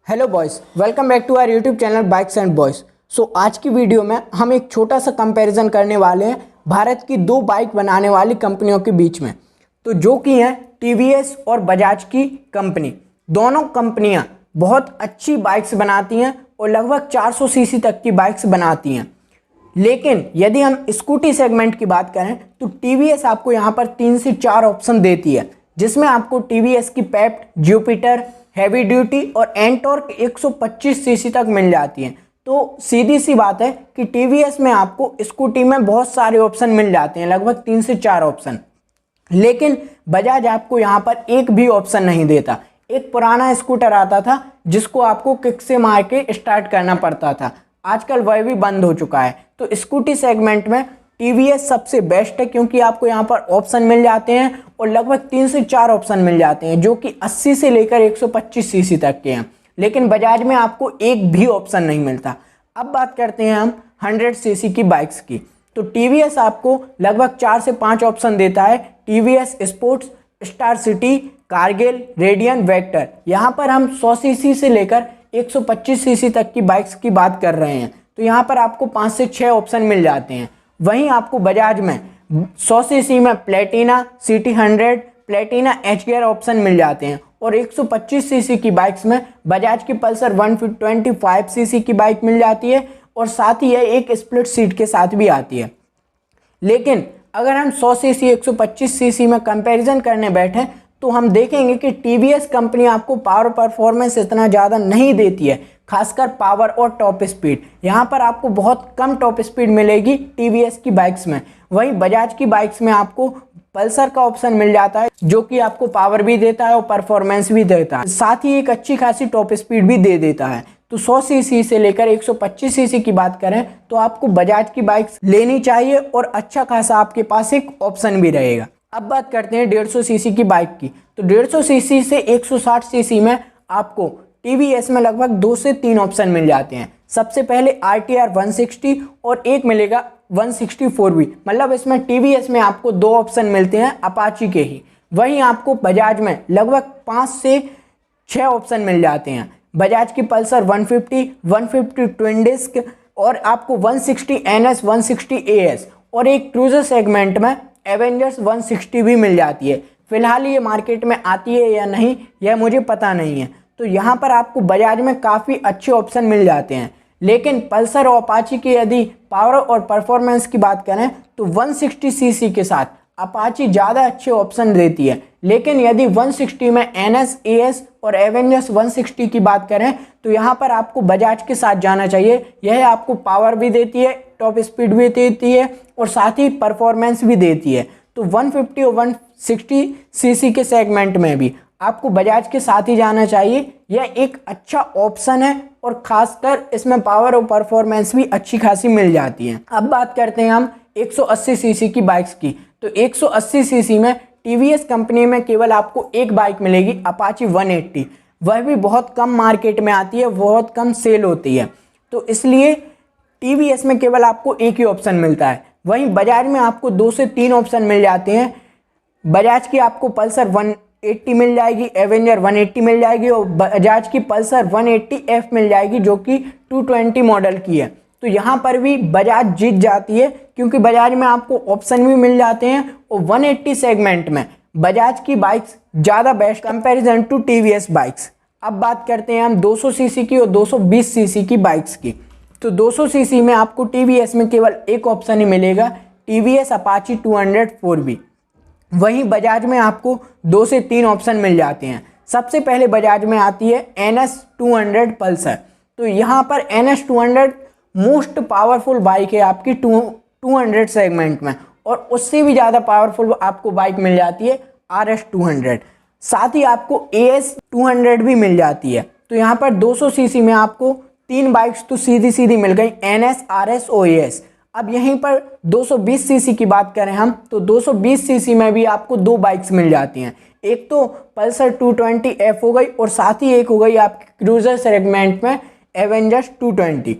Hello boys, welcome back to our YouTube channel bikes and boys. आज की video में हम एक छोटा सा कंपैरिजन करने वाले हैं भारत की दो बाइक बनाने वाली कंपनियों के बीच में, तो जो कि हैं टीवीएस और बजाज की कंपनी। दोनों कंपनियां बहुत अच्छी बाइक्स बनाती हैं और लगभग 400 सीसी तक की बाइक्स बनाती हैं। लेकिन यदि हम स्कूटी सेगमेंट की बात करें तो टीवीएस आपको यहाँ पर 3 से 4 ऑप्शन देती है, जिसमें आपको टीवीएस की पेप्ट, जुपिटर, हैवी ड्यूटी और एंटॉर्क 125 सीसी तक मिल जाती हैं। तो सीधी सी बात है कि टीवीएस में आपको स्कूटी में बहुत सारे ऑप्शन मिल जाते हैं, लगभग 3 से 4 ऑप्शन। लेकिन बजाज आपको यहाँ पर एक भी ऑप्शन नहीं देता। एक पुराना स्कूटर आता था जिसको आपको किक से मार के स्टार्ट करना पड़ता था, आजकल वह भी बंद हो चुका है। तो स्कूटी सेगमेंट में टीवीएस सबसे बेस्ट है, क्योंकि आपको यहाँ पर ऑप्शन मिल जाते हैं और लगभग 3 से 4 ऑप्शन मिल जाते हैं, जो कि 80 से लेकर 125 सीसी तक के हैं। लेकिन बजाज में आपको एक भी ऑप्शन नहीं मिलता। अब बात करते हैं हम 100 सीसी की बाइक्स की। तो टीवीएस आपको लगभग 4 से 5 ऑप्शन देता है। TVS sports, star city, Kargil, radian, vector. यहाँ पर हम 100 सीसी से लेकर 125 सीसी तक की बाइक्स की बात कर रहे हैं। तो यहाँ पर आपको 5 से 6 ऑप्शन मिल जाते हैं। वहीं आपको बजाज में 100 सीसी में Platina, city 100, Platina H gear option मिल जाते हैं। और 125 सीसी की बाइक्स में बजाज की पल्सर 125 सीसी की बाइक मिल जाती है, और साथ ही यह एक स्प्लिट सीट के साथ भी आती है। लेकिन अगर हम 100 सीसी 125 सीसी में कंपैरिजन करने बैठे तो हम देखेंगे कि टीवीएस कंपनी आपको पावर परफॉर्मेंस इतना ज़्यादा नहीं देती है, खासकर पावर और टॉप स्पीड। यहाँ पर आपको बहुत कम टॉप स्पीड मिलेगी टीवीएस की बाइक्स में। वहीं बजाज की बाइक्स में आपको पल्सर का ऑप्शन मिल जाता है, जो कि आपको पावर भी देता है और परफॉर्मेंस भी देता है, साथ ही एक अच्छी खासी टॉप स्पीड भी दे देता है। तो 100 सीसी से लेकर 125 सीसी की बात करें तो आपको बजाज की बाइक्स लेनी चाहिए, और अच्छा खासा आपके पास एक ऑप्शन भी रहेगा। अब बात करते हैं 150 सीसी की बाइक की। तो 150 सीसी से 160 सीसी में आपको टीवीएस में लगभग 2 से 3 ऑप्शन मिल जाते हैं। सबसे पहले RTR 160 और एक मिलेगा 164 भी, मतलब इसमें टीवीएस में आपको 2 ऑप्शन मिलते हैं अपाची के ही। वहीं आपको बजाज में लगभग 5 से 6 ऑप्शन मिल जाते हैं। बजाज की पल्सर 150 ट्विन डिस्क, और आपको 160 NS, 160 AS, और एक क्रूजर सेगमेंट में एवेंजर्स 160 भी मिल जाती है। फिलहाल ये मार्केट में आती है या नहीं यह मुझे पता नहीं है। तो यहाँ पर आपको बजाज में काफ़ी अच्छे ऑप्शन मिल जाते हैं। लेकिन पल्सर और अपाची की यदि पावर और परफॉर्मेंस की बात करें तो 160 सीसी के साथ अपाची ज़्यादा अच्छे ऑप्शन देती है। लेकिन यदि 160 में NS, AS और एवेंजर्स 160 की बात करें तो यहाँ पर आपको बजाज के साथ जाना चाहिए। यह आपको पावर भी देती है, टॉप स्पीड भी देती है, और साथ ही परफॉर्मेंस भी देती है। तो 150 और 160 सीसी के सेगमेंट में भी आपको बजाज के साथ ही जाना चाहिए। यह एक अच्छा ऑप्शन है, और खासकर इसमें पावर और परफॉर्मेंस भी अच्छी खासी मिल जाती है। अब बात करते हैं हम 180 सीसी की बाइक्स की। तो 180 सीसी में टीवीएस कंपनी में केवल आपको एक बाइक मिलेगी, अपाची 180। वह भी बहुत कम मार्केट में आती है, बहुत कम सेल होती है, तो इसलिए टीवीएस में केवल आपको एक ही ऑप्शन मिलता है। वहीं बजाज में आपको 2 से 3 ऑप्शन मिल जाते हैं। बजाज की आपको पल्सर 180 मिल जाएगी, एवेंजर 180 मिल जाएगी, और बजाज की पल्सर 180F मिल जाएगी, जो कि 220 मॉडल की है। तो यहाँ पर भी बजाज जीत जाती है, क्योंकि बजाज में आपको ऑप्शन भी मिल जाते हैं, और 180 सेगमेंट में बजाज की बाइक्स ज़्यादा best comparison to TVS bikes. अब बात करते हैं हम 200 सीसी की और 220 सीसी की बाइक्स की। तो 200 सीसी में आपको टीवीएस में केवल एक ऑप्शन ही मिलेगा, टीवीएस अपाची 204B। वहीं बजाज में आपको 2 से 3 ऑप्शन मिल जाते हैं। सबसे पहले बजाज में आती है NS 200 पल्सर। तो यहाँ पर NS 200 मोस्ट पावरफुल बाइक है आपकी 200 सेगमेंट में, और उससे भी ज़्यादा पावरफुल आपको बाइक मिल जाती है RS 200। साथ ही आपको AS 200 भी मिल जाती है। तो यहाँ पर 200 सीसी में आपको 3 बाइक्स तो सीधी सीधी मिल गई, NS, RS और AS। अब यहीं पर 220 सीसी की बात करें हम तो 220 सीसी में भी आपको 2 बाइक्स मिल जाती हैं। एक तो पल्सर 220F हो गई, और साथ ही एक हो गई आपकी क्रूजर सेगमेंट में एवेंजर्स 220।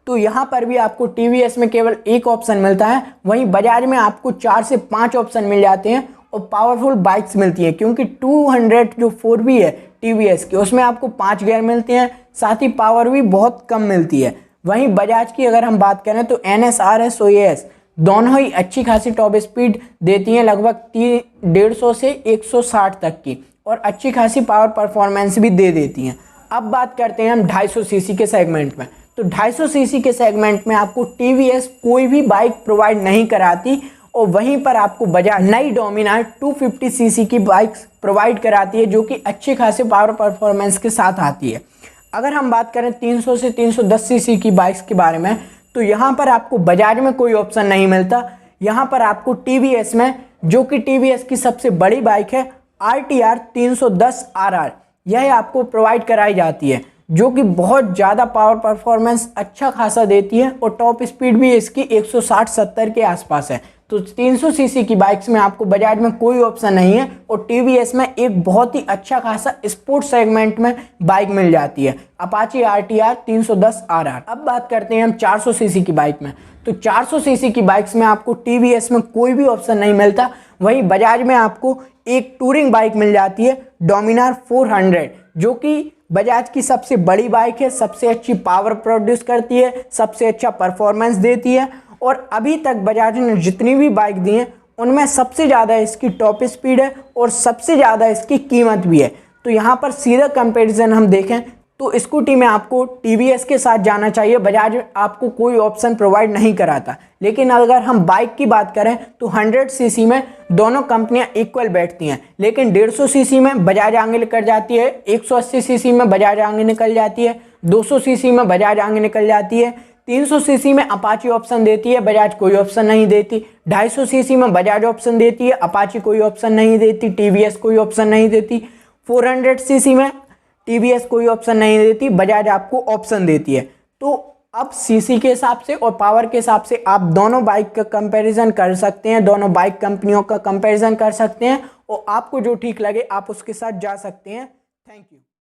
तो यहाँ पर भी आपको टीवीएस में केवल एक ऑप्शन मिलता है। वहीं बजाज में आपको 4 से 5 ऑप्शन मिल जाते हैं, और पावरफुल बाइक्स मिलती हैं, क्योंकि 200 जो 4V है टीवीएस की, उसमें आपको 5 गियर मिलते हैं, साथ ही पावर भी बहुत कम मिलती है। वहीं बजाज की अगर हम बात करें तो NS RS और AS दोनों ही अच्छी खासी टॉप स्पीड देती हैं, लगभग 150 से 160 तक की, और अच्छी खासी पावर परफॉर्मेंस भी दे देती हैं। अब बात करते हैं हम 250 सीसी के सेगमेंट में। तो 250 सीसी के सेगमेंट में आपको टीवीएस कोई भी बाइक प्रोवाइड नहीं कराती, और वहीं पर आपको बजाज नई डोमिनार 250 सीसी की बाइक्स प्रोवाइड कराती है, जो कि अच्छे खासे पावर परफॉर्मेंस के साथ आती है। अगर हम बात करें 300 से 310 सीसी की बाइक्स के बारे में, तो यहाँ पर आपको बजाज में कोई ऑप्शन नहीं मिलता। यहाँ पर आपको टीवीएस में, जो कि टीवीएस की सबसे बड़ी बाइक है RTR 310 RR, यह आपको प्रोवाइड कराई जाती है, जो कि बहुत ज़्यादा पावर परफॉर्मेंस अच्छा खासा देती है, और टॉप स्पीड भी इसकी 160-70 के आसपास है। तो 300 सीसी की बाइक्स में आपको बजाज में कोई ऑप्शन नहीं है, और टीवीएस में एक बहुत ही अच्छा खासा स्पोर्ट्स सेगमेंट में बाइक मिल जाती है, अपाची RTR 310 RR। अब बात करते हैं हम 400 सीसी की बाइक में। तो 400 सीसी की बाइक्स में आपको टीवीएस में कोई भी ऑप्शन नहीं मिलता। वहीं बजाज में आपको एक टूरिंग बाइक मिल जाती है डोमिनार 400, जो कि बजाज की सबसे बड़ी बाइक है, सबसे अच्छी पावर प्रोड्यूस करती है, सबसे अच्छा परफॉर्मेंस देती है, और अभी तक बजाज ने जितनी भी बाइक दी हैं उनमें सबसे ज़्यादा इसकी टॉप स्पीड है, और सबसे ज़्यादा इसकी कीमत भी है। तो यहाँ पर सीधा कंपैरिजन हम देखें तो स्कूटी में आपको टीवीएस के साथ जाना चाहिए, बजाज आपको कोई ऑप्शन प्रोवाइड नहीं कराता। लेकिन अगर हम बाइक की बात करें तो 100 सीसी में दोनों कंपनियां इक्वल बैठती हैं, लेकिन 150 सीसी में बजाज आगे निकल जाती है, 180 सीसी में बजाज आगे निकल जाती है, 200 सीसी में बजाज आगे निकल जाती है, 300 सीसी में अपाची ऑप्शन देती है, बजाज कोई ऑप्शन नहीं देती, 250 सीसी में बजाज ऑप्शन देती है, अपाची कोई ऑप्शन नहीं देती, टीवीएस कोई ऑप्शन नहीं देती, 400 सीसी में टीवीएस कोई ऑप्शन नहीं देती, बजाज आपको ऑप्शन देती है। तो अब सीसी के हिसाब से और पावर के हिसाब से आप दोनों बाइक का कंपैरिजन कर सकते हैं, दोनों बाइक कंपनियों का कंपैरिजन कर सकते हैं, और आपको जो ठीक लगे आप उसके साथ जा सकते हैं। Thank you.